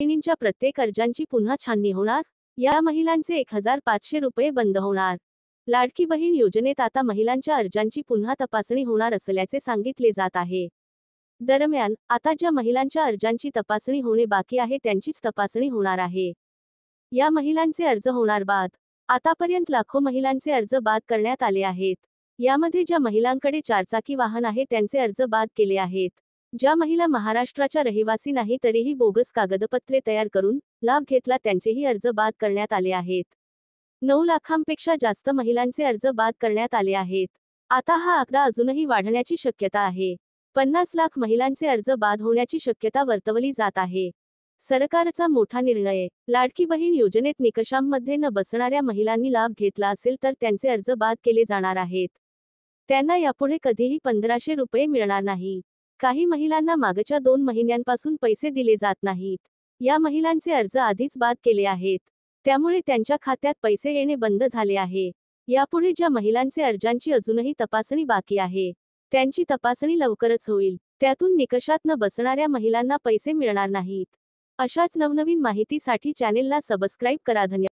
बहिणींच्या प्रत्येक अर्जांची पुन्हा छाननी होणार. या महिलांचे 1500 रुपये बंद होणार. लाडकी बहीण योजनेत आता महिलांच्या अर्जांची पुन्हा तपासणी होणार असल्याचे सांगितले जात आहे. दरम्यान, आता ज्या महिलांच्या अर्जांची तपासणी होणे बाकी आहे त्यांचीच तपासणी होणार आहे. या महिलांचे अर्ज होणार बाद. आतापर्यंत लाखो महिलांचे अर्ज बाद करण्यात आले आहेत. यामध्ये ज्या महिलांकडे चारचाकी वाहन आहे त्यांचे अर्ज बाद केले आहेत. ज्या महिला महाराष्ट्राच्या रहिवासी नाही तरीही बोगस कागदपत्रे तयार करून लाभ घेतला त्यांचेही अर्ज बाद करण्यात आले आहेत. 9 लाखांपेक्षा जास्त महिलांचे अर्ज बाद करण्यात आले आहेत. आता हा आकडा अजूनही वाढण्याची शक्यता आहे. 50 लाख महिलांचे अर्ज बाद होण्याची शक्यता वर्तवली जात आहे. सरकारचा मोठा निर्णय. लाडकी बहीण योजनेत निकषांमध्ये न बसणाऱ्या महिलांनी लाभ घेतला असेल तर त्यांचे अर्ज बाद केले जाणार आहेत. त्यांना यापुढे कधीही 1500 रुपये मिळणार नाही. काही महिलांना मागच्या 2 महिन्यांपासून पैसे दिले जात नाहीत. या महिलांचे अर्ज आधीच बाद केले आहेत. त्यामुळे त्यांच्या खात्यात पैसे येणे बंद झाले आहे. यापुढे ज्या महिलांचे अर्जांची अजूनही तपासणी बाकी आहे त्यांची तपासणी लवकरच होईल. त्यातून निकषात न बसणाऱ्या महिलांना पैसे मिळणार नाहीत. अशाच नवनवीन माहितीसाठी चॅनेलला सबस्क्राईब करा. धन्यवाद.